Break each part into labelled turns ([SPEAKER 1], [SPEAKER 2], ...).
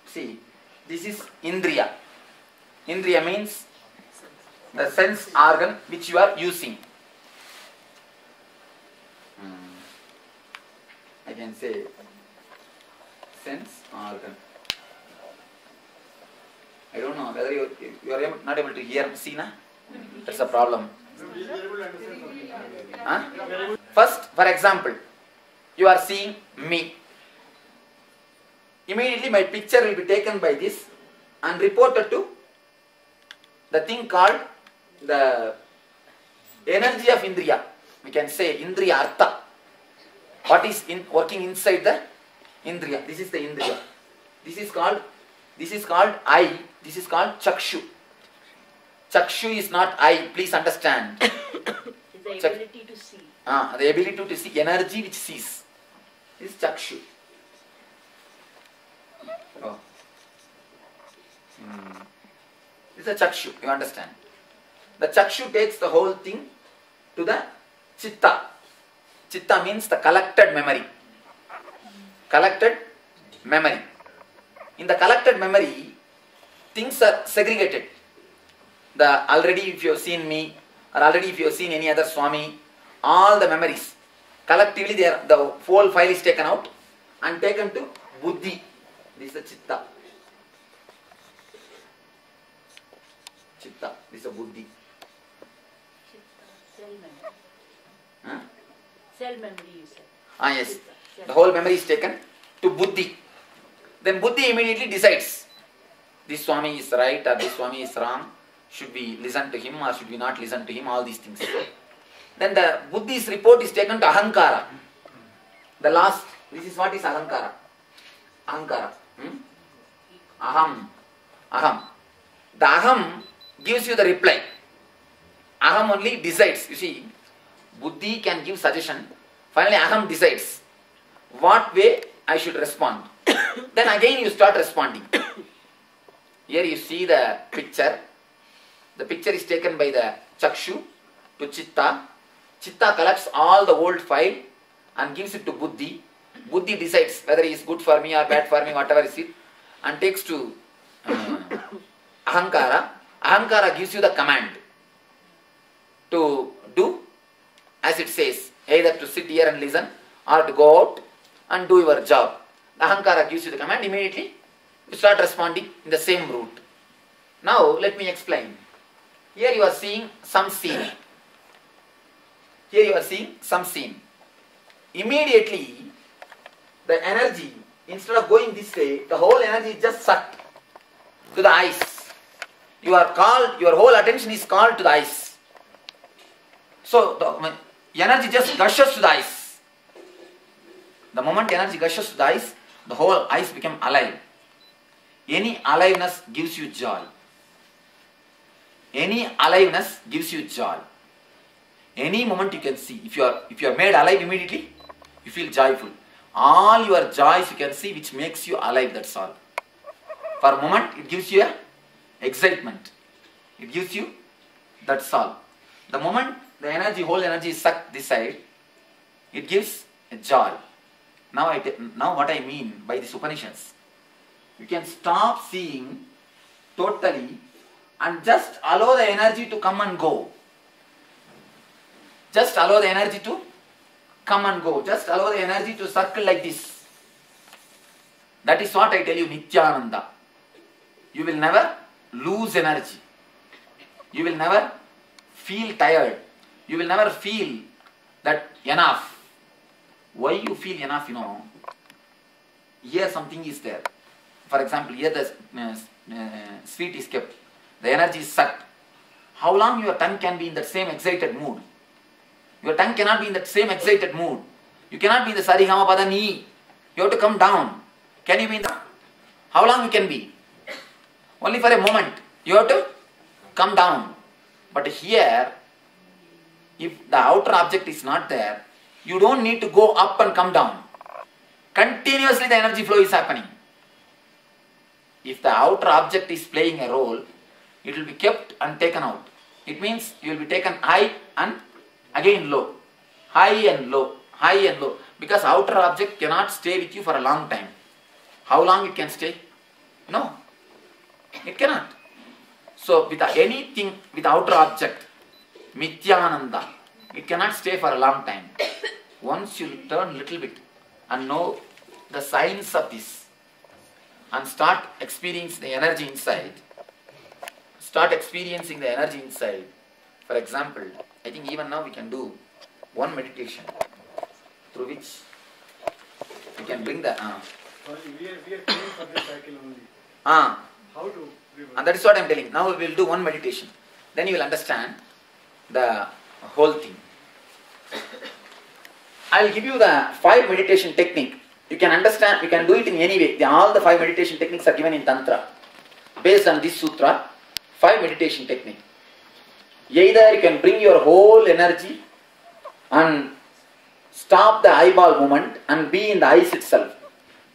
[SPEAKER 1] See, this is Indriya. Indriya means the sense organ which you are using. I can say sense organ. I don't know whether you are not able to hear, see, na? That's a problem. Huh? First, for example, you are seeing me. Immediately my picture will be taken by this and reported to the thing called the energy of Indriya. We can say Indriya Artha. What is working inside the Indriya? This is the Indriya. This is called I. This is called Chakshu. Chakshu is not I. Please understand.
[SPEAKER 2] The ability to see.
[SPEAKER 1] The ability to see, energy which sees. This is Chakshu. Oh. This is a Chakshu, you understand. The Chakshu takes the whole thing to the Chitta. Chitta means the collected memory. Collected memory. In the collected memory, things are segregated. Already if you have seen me, or already if you have seen any other Swami, all the memories, collectively the whole file is taken out and taken to Buddhi. This is the Chitta. Chitta, this is a Buddhi.
[SPEAKER 2] Cell memory.
[SPEAKER 1] Huh?
[SPEAKER 2] Cell memory, you said.
[SPEAKER 1] Yes. The whole memory is taken to Buddhi. Then Buddhi immediately decides, this Swami is right or this Swami is wrong. Should we listen to him or should we not listen to him? All these things. Then the Buddhi's report is taken to Ahankara. The last, this is what is Ahankara. Ahankara. Aham. Aham. The Aham gives you the reply. Aham only decides. You see, Buddhi can give suggestion. Finally, Aham decides what way I should respond. Then again you start responding. Here you see the picture. The picture is taken by the Chakshu to Chitta. Chitta collects all the old file and gives it to Buddhi. Buddhi decides whether it is good for me or bad for me, whatever is it, and takes to Ahankara. Ahankara gives you the command to do as it says, either to sit here and listen or to go out and do your job. The Ahankara gives you the command, immediately you start responding in the same route. Now let me explain. Here you are seeing some scene. Here you are seeing some scene. Immediately the energy, instead of going this way, the whole energy is just sucked to the eyes. Your whole attention is called to the eyes. So the energy just gushes to the eyes. The moment energy gushes to the eyes, the whole eyes become alive. Any aliveness gives you joy. Any aliveness gives you joy. Any moment you can see. If you are made alive immediately, you feel joyful. All your joys you can see which makes you alive, that's all. For a moment it gives you excitement. It gives you, that's all. The moment the energy, whole energy is sucked this side, it gives a joy. Now what I mean by this Upanishads, you can stop seeing totally and just allow the energy to come and go. Just allow the energy to come and go. Just allow the energy to circle like this. That is what I tell you, Nityananda. You will never lose energy. You will never feel tired. You will never feel that enough. Why you feel enough, here something is there. For example, here the sweet is kept. The energy is sucked. How long your tongue can be in that same excited mood? Your tongue cannot be in that same excited mood. You cannot be in the Sarigama Pada Ni. You have to come down. Can you be in the... How long you can be? Only for a moment. You have to come down. But here, if the outer object is not there, you don't need to go up and come down. Continuously the energy flow is happening. If the outer object is playing a role, it will be kept and taken out. It means you will be taken high and again low. High and low. High and low. Because outer object cannot stay with you for a long time. How long it can stay? No, it cannot. So with anything, with outer object, Mithyananda, it cannot stay for a long time. Once you turn little bit and know the science of this and start experiencing the energy inside, For example, I think even now we can do one meditation through which we can bring the...
[SPEAKER 3] We are paying for the cycle only.
[SPEAKER 1] How
[SPEAKER 3] to reverse?
[SPEAKER 1] And that is what I am telling. Now we will do one meditation. Then you will understand the whole thing. I will give you the 5 meditation technique. You can understand, you can do it in any way. All the 5 meditation techniques are given in Tantra. Based on this sutra, 5 meditation technique. Either you can bring your whole energy and stop the eyeball movement and be in the eyes itself.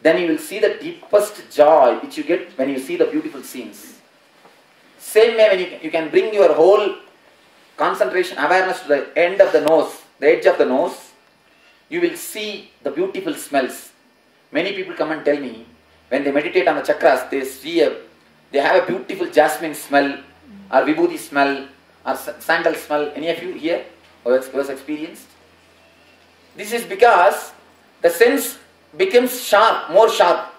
[SPEAKER 1] Then you will see the deepest joy which you get when you see the beautiful scenes. Same way when you can bring your whole concentration, awareness to the end of the nose, the edge of the nose, you will see the beautiful smells. Many people come and tell me, when they meditate on the chakras, they have a beautiful jasmine smell, or vibhuti smell, or sandal smell. Any of you here who has experienced? This is because the sense becomes sharp, more sharp.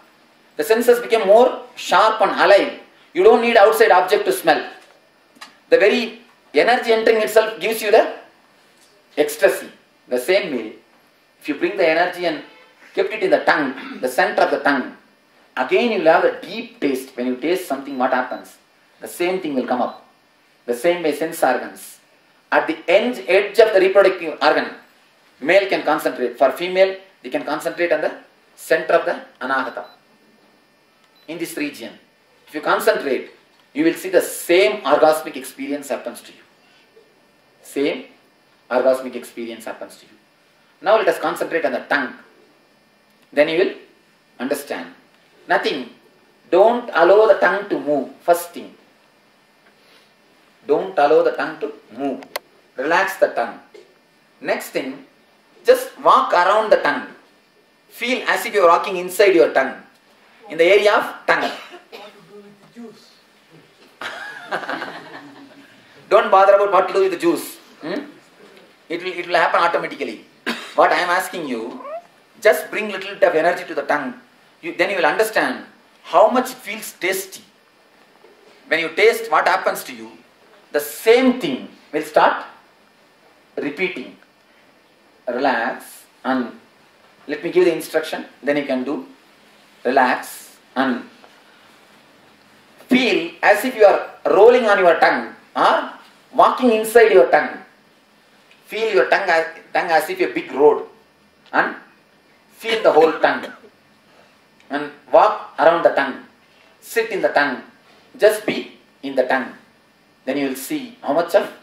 [SPEAKER 1] The senses become more sharp and alive. You don't need outside object to smell. The very energy entering itself gives you the ecstasy. The same way, if you bring the energy and kept it in the tongue, the center of the tongue, again you will have a deep taste. When you taste something, what happens? The same thing will come up. The same way sense organs. At the edge of the reproductive organ, male can concentrate. For female, they can concentrate on the center of the anahata. In this region, if you concentrate, you will see the same orgasmic experience happens to you. Same orgasmic experience happens to you. Now let us concentrate on the tongue. Then you will understand. Nothing. Don't allow the tongue to move. First thing. Don't allow the tongue to move. Relax the tongue. Next thing, just walk around the tongue. Feel as if you are walking inside your tongue. In the area of tongue.
[SPEAKER 3] What to do with the juice?
[SPEAKER 1] Don't bother about what to do with the juice. It will happen automatically. What I am asking you, just bring little bit of energy to the tongue. Then you will understand how much it feels tasty. When you taste, what happens to you? The same thing will start repeating. Relax and let me give the instruction. Then you can do. Relax and feel as if you are rolling on your tongue or walking inside your tongue. Feel your tongue as if a big road and feel the whole tongue and walk around the tongue. Sit in the tongue. Just be in the tongue. Then you will see how much of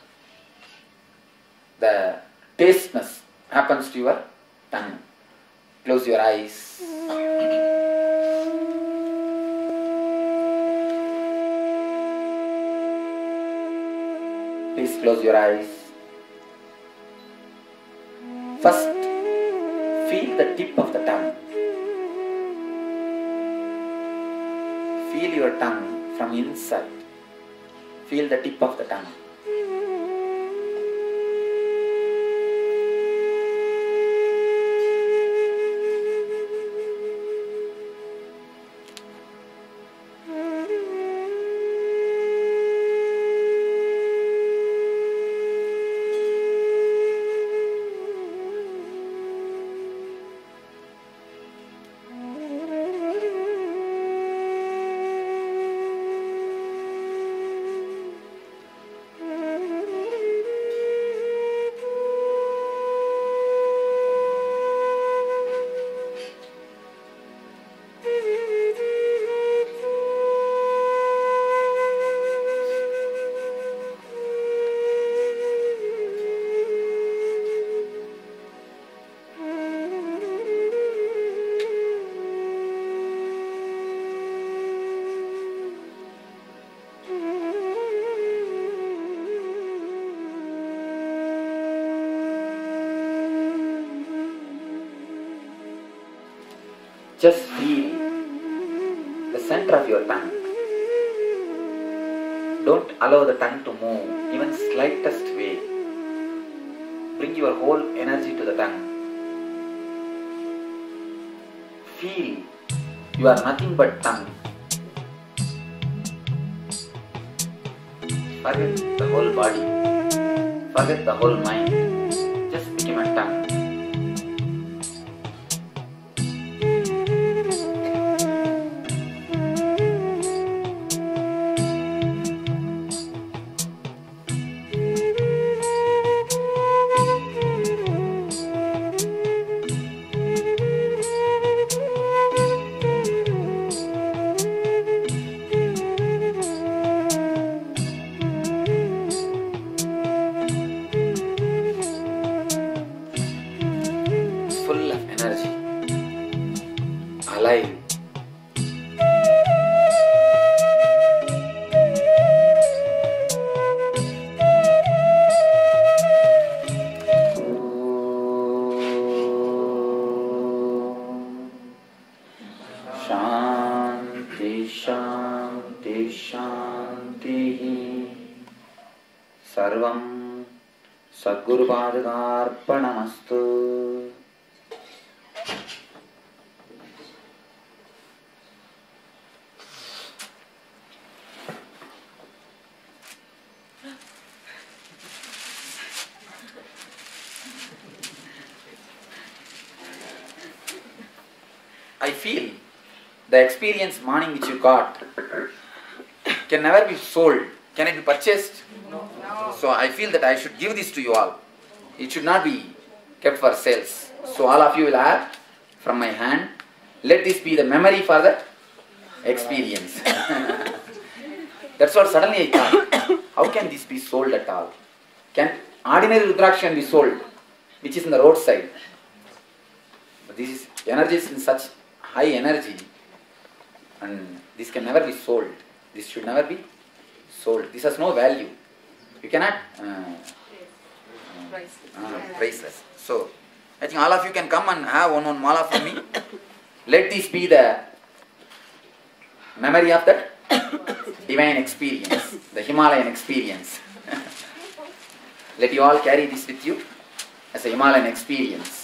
[SPEAKER 1] the tasteness happens to your tongue. Close your eyes. Please close your eyes. First, feel the tip of the tongue. Feel your tongue from inside. Feel the tip of the tongue. Just feel the center of your tongue. Don't allow the tongue to move, even slightest way. Bring your whole energy to the tongue. Feel you are nothing but tongue. Forget the whole body. Forget the whole mind. Just become a tongue. Full of energy, alive. Shanti, Shanti, Shanti. Sarvam Sadguru Padagarpanamastu. I feel the experience morning which you got can never be sold. Can it be purchased? No. So I feel that I should give this to you all. It should not be kept for sales. So all of you will have from my hand. Let this be the memory for the experience. That's what suddenly I thought. How can this be sold at all? Can ordinary Rudraksha be sold, which is in the roadside? But this is energy is in such high energy, and this can never be sold. This should never be sold. This has no value. You cannot priceless. So I think all of you can come and have one mala from me. Let this be the memory of that divine experience, the Himalayan experience. Let you all carry this with you as a Himalayan experience.